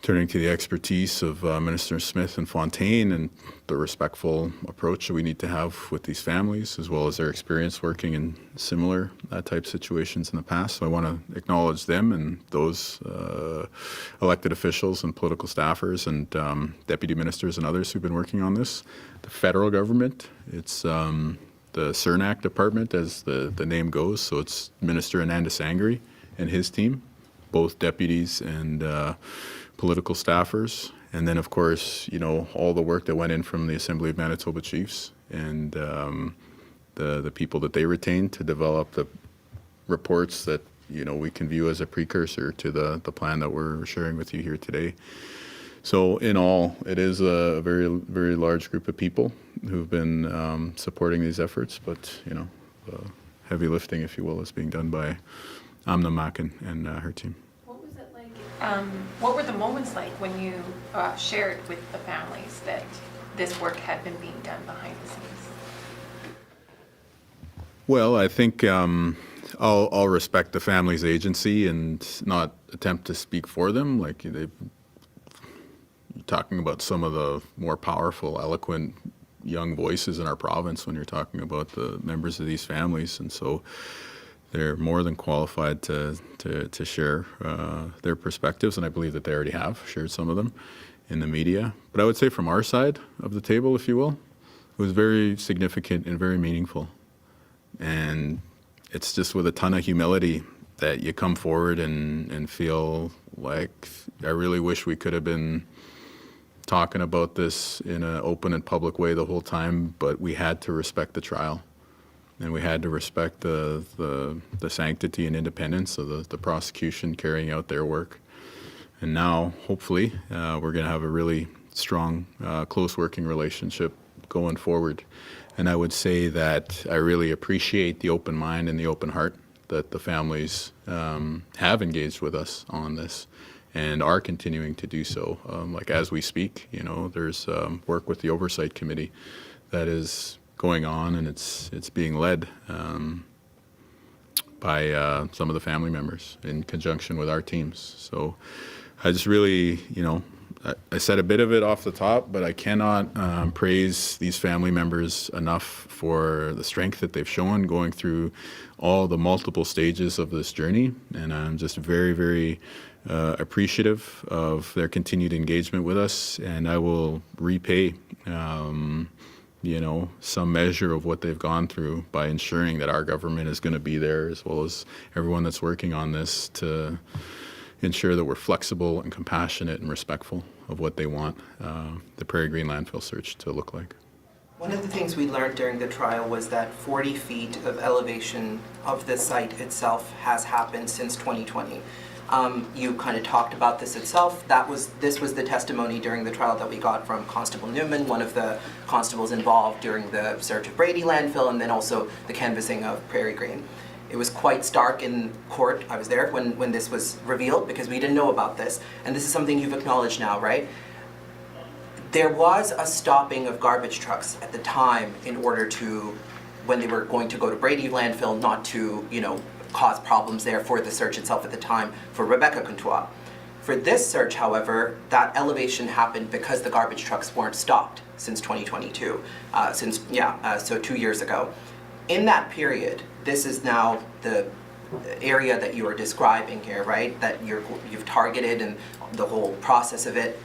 Speaker 1: turning to the expertise of Minister Smith and Fontaine and the respectful approach that we need to have with these families, as well as their experience working in similar type situations in the past. So I want to acknowledge them and those elected officials and political staffers and deputy ministers and others who've been working on this. The federal government, it's the CERNAC department, as the name goes, so it's Minister Ananda Sangri and his team, both deputies and political staffers, and then of course, all the work that went in from the Assembly of Manitoba Chiefs and the people that they retained to develop the reports that we can view as a precursor to the plan that we're sharing with you here today. So in all, it is a very, very large group of people who've been supporting these efforts, but heavy lifting, if you will, is being done by Amna Mackin and her team.
Speaker 4: What were the moments like when you shared with the families that this work had been being done behind the scenes?
Speaker 1: Well, I think I'll respect the family's agency and not attempt to speak for them. Like you're talking about some of the more powerful, eloquent young voices in our province when you're talking about the members of these families, and so they're more than qualified to share their perspectives, and I believe that they already have shared some of them in the media. But I would say from our side of the table, if you will, it was very significant and very meaningful. And it's just with a ton of humility that you come forward and feel like I really wish we could have been talking about this in an open and public way the whole time, but we had to respect the trial. And we had to respect the sanctity and independence of the prosecution carrying out their work. And now, hopefully, we're going to have a really strong, close working relationship going forward. And I would say that I really appreciate the open mind and the open heart that the families have engaged with us on this and are continuing to do so. Like as we speak, you know, there's work with the Oversight Committee that is going on, and it's being led by some of the family members in conjunction with our teams. So I just really, you know, I said a bit of it off the top, but I cannot praise these family members enough for the strength that they've shown going through all the multiple stages of this journey. And I'm just very, very appreciative of their continued engagement with us, and I will repay you know, some measure of what they've gone through by ensuring that our government is going to be there, as well as everyone that's working on this, to ensure that we're flexible and compassionate and respectful of what they want the Prairie Green Landfill search to look like.
Speaker 6: One of the things we learned during the trial was that 40 feet of elevation of the site itself has happened since 2020. You kind of talked about this itself. This was the testimony during the trial that we got from Constable Newman, one of the constables involved during the search of Brady Landfill, and then also the canvassing of Prairie Green. It was quite stark in court. I was there when this was revealed because we didn't know about this. And this is something you've acknowledged now, right? There was a stopping of garbage trucks at the time in order to, when they were going to go to Brady Landfill, not to, you know, cause problems there for the search itself at the time for Rebecca Kuntua. For this search, however, that elevation happened because the garbage trucks weren't stopped since 2022, so 2 years ago. In that period, this is now the area that you are describing here, right? That you've targeted and the whole process of it.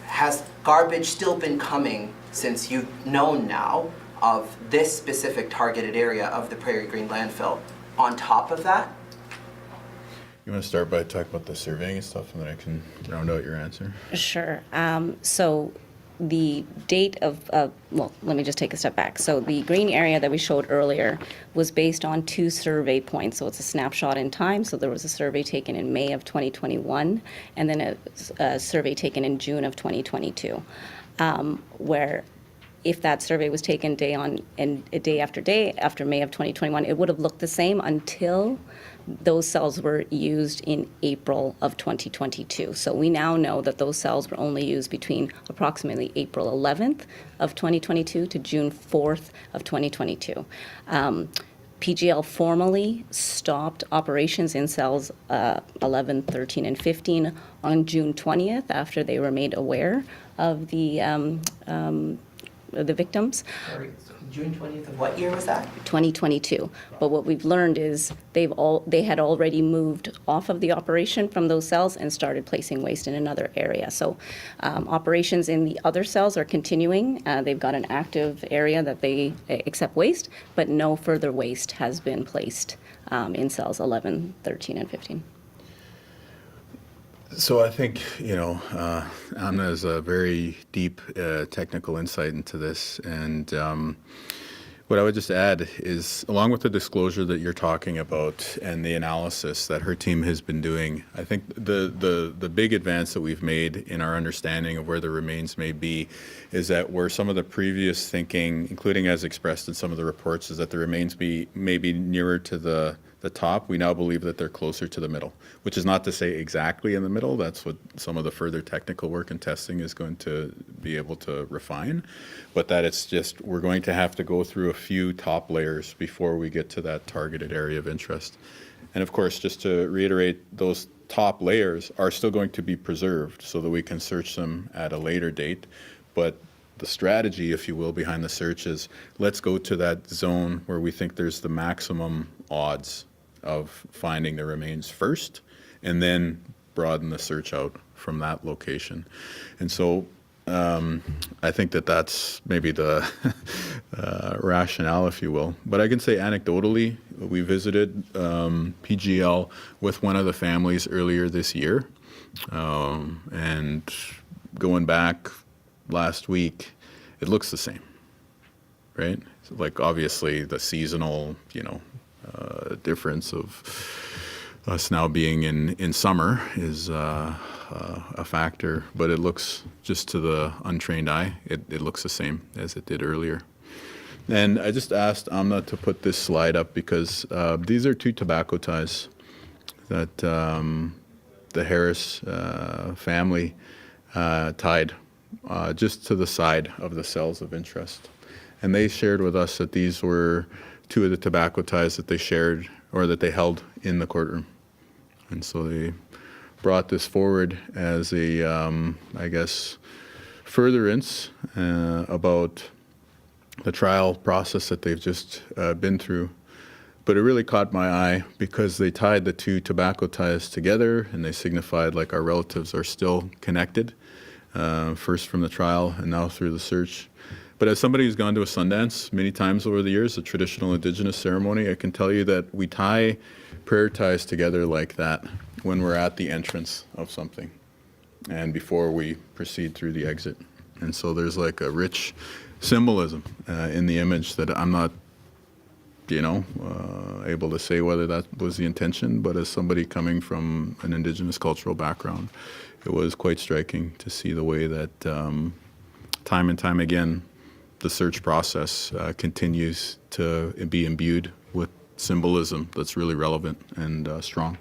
Speaker 6: Has garbage still been coming since you've known now of this specific targeted area of the Prairie Green Landfill? On top of that?
Speaker 1: You want to start by talking about the surveying and stuff, and then I can round out your answer?
Speaker 2: Sure. So the date of, well, let me just take a step back. So the green area that we showed earlier was based on 2 survey points. So it's a snapshot in time. So there was a survey taken in May of 2021, and then a survey taken in June of 2022, where if that survey was taken day after May of 2021, it would have looked the same until those cells were used in April of 2022. So we now know that those cells were only used between approximately April 11th of 2022 to June 4th of 2022. PGL formally stopped operations in cells 11, 13, and 15 on June 20th after they were made aware of the victims.
Speaker 6: Sorry, so June 20th of what year was that?
Speaker 2: 2022. But what we've learned is they had already moved off of the operation from those cells and started placing waste in another area. So operations in the other cells are continuing. They've got an active area that they accept waste, but no further waste has been placed in cells 11, 13, and 15.
Speaker 1: So I think, you know, Amna has a very deep technical insight into this. And what I would just add is, along with the disclosure that you're talking about and the analysis that her team has been doing, I think the big advance that we've made in our understanding of where the remains may be is that where some of the previous thinking, including as expressed in some of the reports, is that the remains may be nearer to the the top, we now believe that they're closer to the middle, which is not to say exactly in the middle. That's what some of the further technical work and testing is going to be able to refine, but that it's just, we're going to have to go through a few top layers before we get to that targeted area of interest. And of course, just to reiterate, those top layers are still going to be preserved so that we can search them at a later date. But the strategy, if you will, behind the search is, let's go to that zone where we think there's the maximum odds of finding the remains first, and then broaden the search out from that location. And so I think that that's maybe the rationale, if you will. But I can say anecdotally, we visited PGL with one of the families earlier this year. And going back last week, it looks the same, right? So like obviously the seasonal, difference of us now being in summer is a factor, but it looks, just to the untrained eye, it looks the same as it did earlier. And I just asked Amna to put this slide up because these are 2 tobacco ties that the Harris family tied just to the side of the cells of interest. And they shared with us that these were 2 of the tobacco ties that they shared or that they held in the courtroom. And so they brought this forward as a, I guess, furtherance about the trial process that they've just been through. But it really caught my eye because they tied the 2 tobacco ties together and they signified like our relatives are still connected, first from the trial and now through the search. But as somebody who's gone to a Sundance many times over the years, a traditional Indigenous ceremony, I can tell you that we tie prayer ties together like that when we're at the entrance of something and before we proceed through the exit. And so there's like a rich symbolism in the image that I'm not, able to say whether that was the intention, but as somebody coming from an Indigenous cultural background, it was quite striking to see the way that time and time again, the search process continues to be imbued with symbolism that's really relevant and strong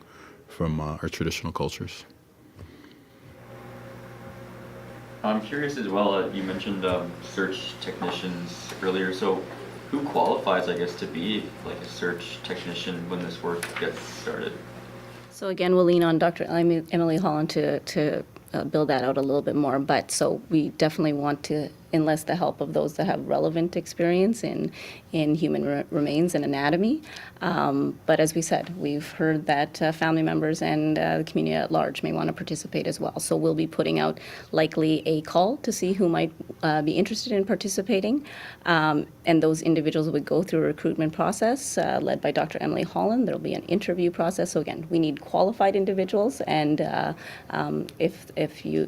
Speaker 1: from our traditional cultures.
Speaker 10: I'm curious as well, you mentioned search technicians earlier, so who qualifies, I guess, to be like a search technician when this work gets started?
Speaker 2: So again, we'll lean on Dr. Emily Holland to build that out a little bit more, but so we definitely want to enlist the help of those that have relevant experience in human remains and anatomy. But as we said, we've heard that family members and the community at large may want to participate as well. So we'll be putting out likely a call to see who might be interested in participating. And those individuals would go through a recruitment process led by Dr. Emily Holland. There'll be an interview process. So again, we need qualified individuals, and if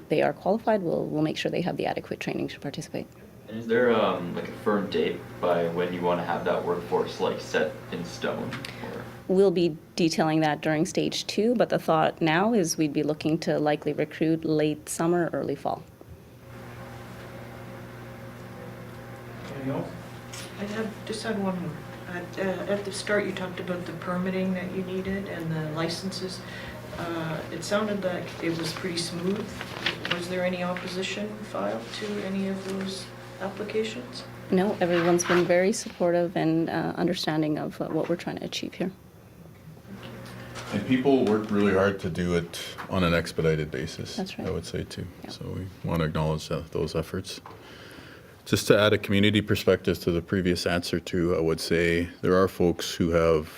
Speaker 2: they are qualified, we'll make sure they have the adequate training to participate.
Speaker 10: And is there like a firm date by when you want to have that workforce like set in stone? Or?
Speaker 2: We'll be detailing that during stage 2, but the thought now is we'd be looking to likely recruit late summer, early fall.
Speaker 8: I just had one more. At the start, you talked about the permitting that you needed and the licenses. It sounded like it was pretty smooth. Was there any opposition filed to any of those applications?
Speaker 2: No, everyone's been very supportive and understanding of what we're trying to achieve here.
Speaker 1: And people work really hard to do it on an expedited basis.
Speaker 2: That's right.
Speaker 1: I would say too.
Speaker 2: Yeah.
Speaker 1: So we want to acknowledge those efforts. Just to add a community perspective to the previous answer too, I would say there are folks who have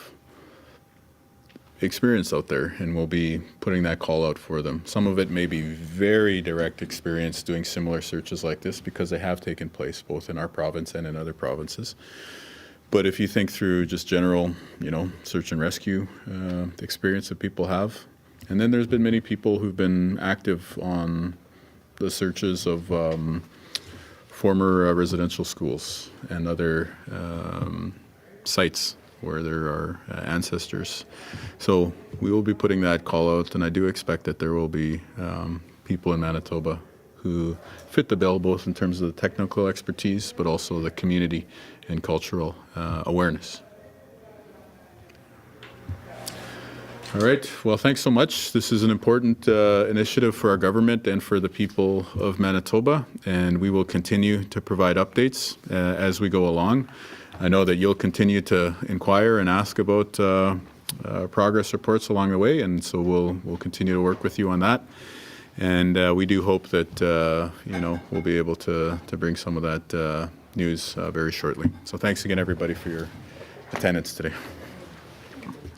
Speaker 1: experience out there, and we'll be putting that call out for them. Some of it may be very direct experience doing similar searches like this because they have taken place both in our province and in other provinces. But if you think through just general, search and rescue experience that people have, and then there's been many people who've been active on the searches of former residential schools and other sites where there are ancestors. So we will be putting that call out, and I do expect that there will be people in Manitoba who fit the bill, both in terms of the technical expertise, but also the community and cultural awareness. All right, well, thanks so much. This is an important initiative for our government and for the people of Manitoba, and we will continue to provide updates as we go along. I know that you'll continue to inquire and ask about progress reports along the way, and so we'll continue to work with you on that. And we do hope that we'll be able to bring some of that news very shortly. So thanks again, everybody, for your attendance today.